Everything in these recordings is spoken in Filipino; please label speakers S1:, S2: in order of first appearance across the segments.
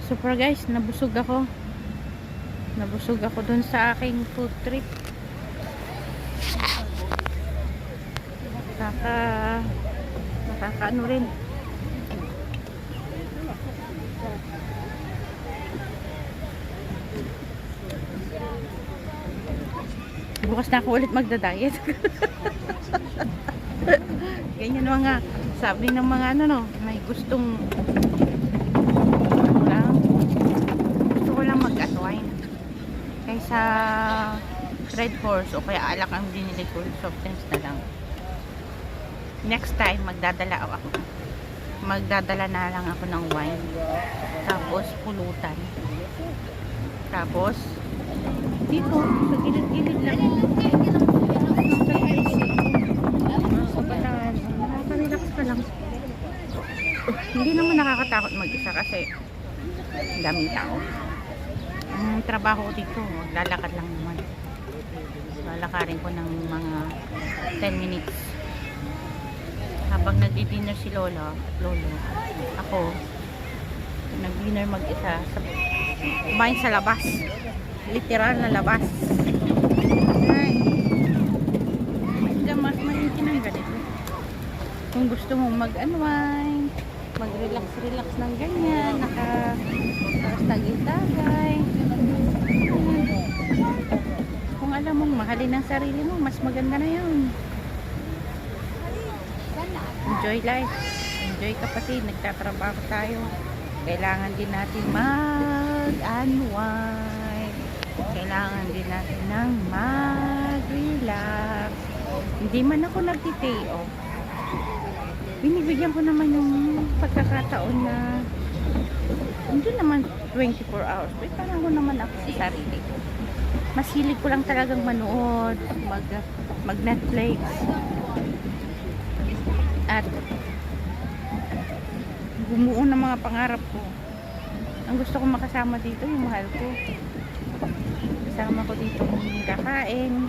S1: Super guys, nabusog ako. Nabusog ako dun sa aking food trip. Nakakaano rin. Bukas na ako ulit magda-diet. Ganyan mga sabi ng mga ano no, may gustong gusto ko lang mag-unwind kaysa Red Horse o kaya alak ang binili ko, soft drinks na lang. Next time magdadala na lang ako ng wine, tapos pulutan, tapos dito sa gilid-gilid lang nakaka-relax ka lang. Hindi naman nakakatakot mag-isa kasi daming tao. Ang trabaho ko dito, maglalakad lang naman. Lalakarin ko ng mga 10 minutes habang nagdi-dinner si lolo, ako nag-dinner mag-isa kumain sa labas, literal na labas. Ay, mas malintin ang ganito. Kung gusto mong mag-unwind, mag-relax ng ganyan, tapos nag-itagay, kung alam mong mahalin ang sarili mo, mas maganda na yun. Enjoy life, enjoy kapatid, nagtatrabaho tayo, kailangan din natin mag-unwind, kailangan din natin ng mag-relax. Hindi man ako nag-day off, binibigyan ko naman yung pagkakataon na hindi naman 24 hours, may parang ko naman ako sa sarili ko. Masilig ko lang talagang manood, mag-Netflix, at bumuo ng mga pangarap ko. Ang gusto kong makasama dito yung mahal ko, kasama ko dito kakain,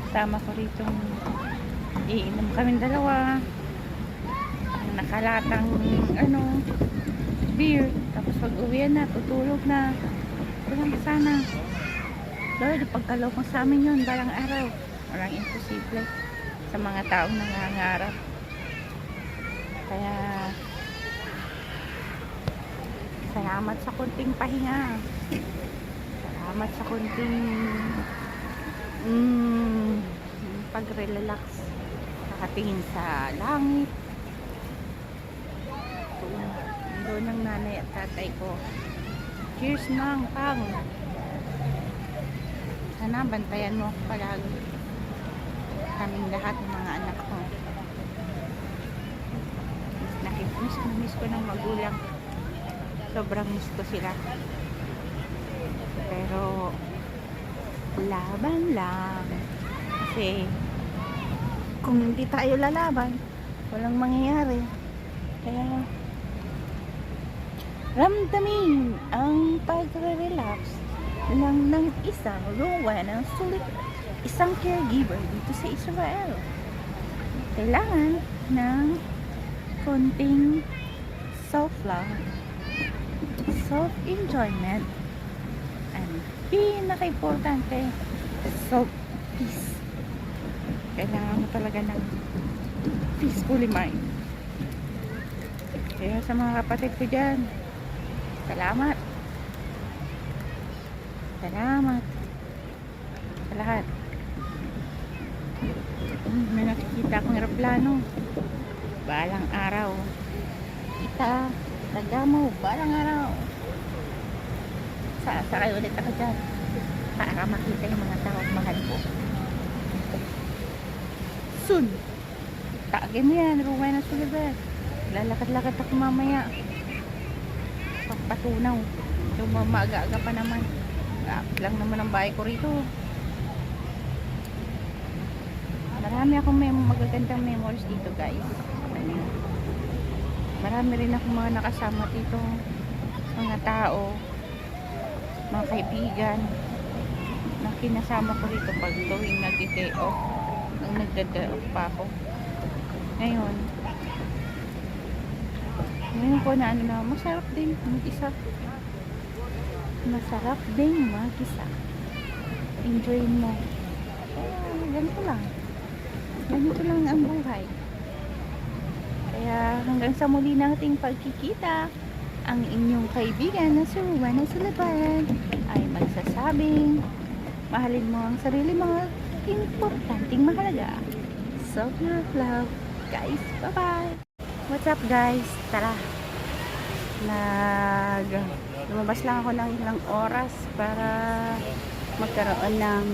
S1: kasama ko rito iinom kaming dalawa, nakalatang beer, tapos pag uwian na, tutulog na. Walang sana Lord, pagkalaw mo sa amin yun balang araw. Walang imposible sa mga taong nangangarap. Kaya salamat sa kunting pahinga, salamat sa kunting pag-relax, nakatingin sa langit. Doon ng nanay at tatay ko. Cheers mang pang. Sana bantayan mo ako palagi, kaming lahat ng mga anak ko. Miss ko ng magulang, sobrang miss ko sila, pero laban lang, kasi kung hindi tayo lalaban, walang mangyayari. Kaya ramdamin ang pagre-relax lang ng isang luwa ng sulit, isang caregiver dito sa Israel. Kailangan ng konting self-love, self-enjoyment, and pinaka-importante, self-peace. Kailangan mo talaga ng peacefully mind. Kaya sa mga kapatid ko dyan, salamat sa lahat. May nakikita akong aeroplano, balang araw kita Tagamo, balang araw sasakay ulit ako dyan para makita yung mga tao mahal ko soon. Taagay mo yan, Ruway na Sulibet. Lalakad-lakad ako mamaya pagpatunaw. So maaga-aga pa naman, lang naman ang bahay ko rito. Marami akong magagandang memories dito guys. Marami rin akong mga nakasama dito, mga tao, mga kaibigan na kinasama ko rito pag tuwing nag-day off, nag-day off pa ako. Ngayon Ngayon ko na ano na, masarap din mag-isa. Masarap din mag-isa. Enjoy mo. Ganito lang. Ganito lang ang buhay. Kaya hanggang sa muli nating pagkikita, ang inyong kaibigan na suruan na sulaban ay magsasabing, mahalin mo ang sarili mo, importanteng mahalaga. Self-love, guys. Bye-bye! What's up, guys? Tara! Lumabas lang ako ng ilang oras para magkaroon ng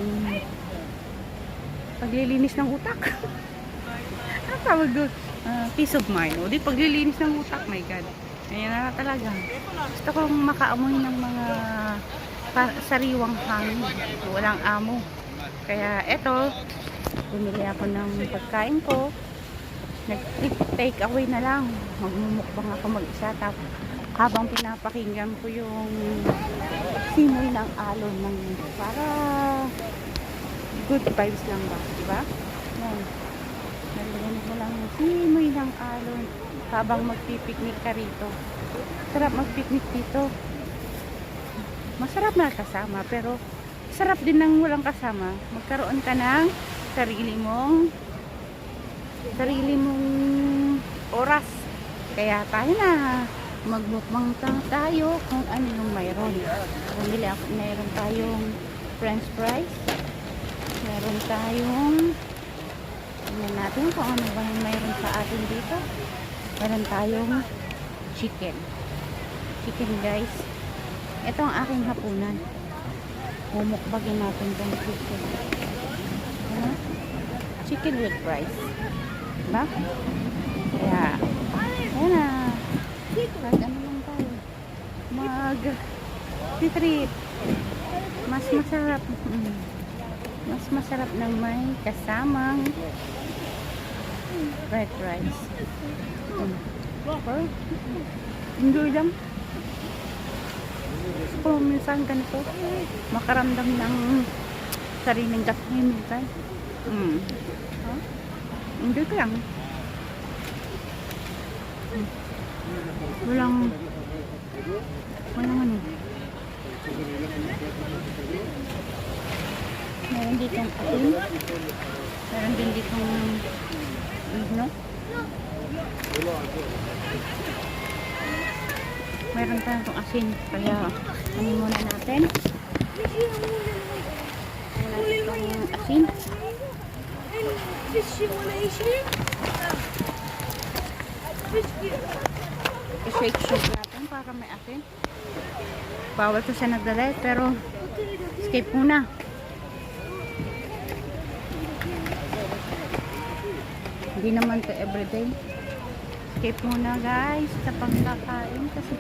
S1: paglilinis ng utak. Ano tawag doon? Peace of mind. O di paglilinis ng utak, my God. Ayan na talaga. Gusto kong makaamoy ng mga sariwang hangin. Walang amo. Kaya eto, bumili ako ng pagkain ko. Nag-take away na lang. Magmumukbang ako mag-isa. Tapos habang pinapakinggan ko yung simoy ng alon ng para good vibes lang ba, diba? Yan. Narinig mo lang yung simoy ng alon habang magpipiknik ka rito. Sarap magpiknik dito. Masarap na kasama, pero sarap din ng walang kasama. Magkaroon ka ng sarili mong oras. Kaya tayo na magmukbang tayo kung ano yung mayroon. Mayroon tayong french fries. Meron tayong tingnan natin kung ano ba yung mayroon sa atin dito. Meron tayong chicken, guys. Ito ang aking hapunan. Mumukbagin natin itong chicken. Chicken with rice, diba? Kaya ayan na, kahit ano lang tayo mag-treat. Mas masarap ng may kasamang fried rice. Enjoy lang. Gusto ko minsan ganito, makaramdam ng sariling gasli minsan. Enjoy ko lang. Walang ano. Meron ditong asin. Meron din ditong meron tayong itong asin. Kaya ano muna natin. Itong asin. I-shake natin para may asin. Bawal ko siya nagdalit, pero escape muna. Hindi naman to everyday. Escape muna, guys, sa pagkakain kasi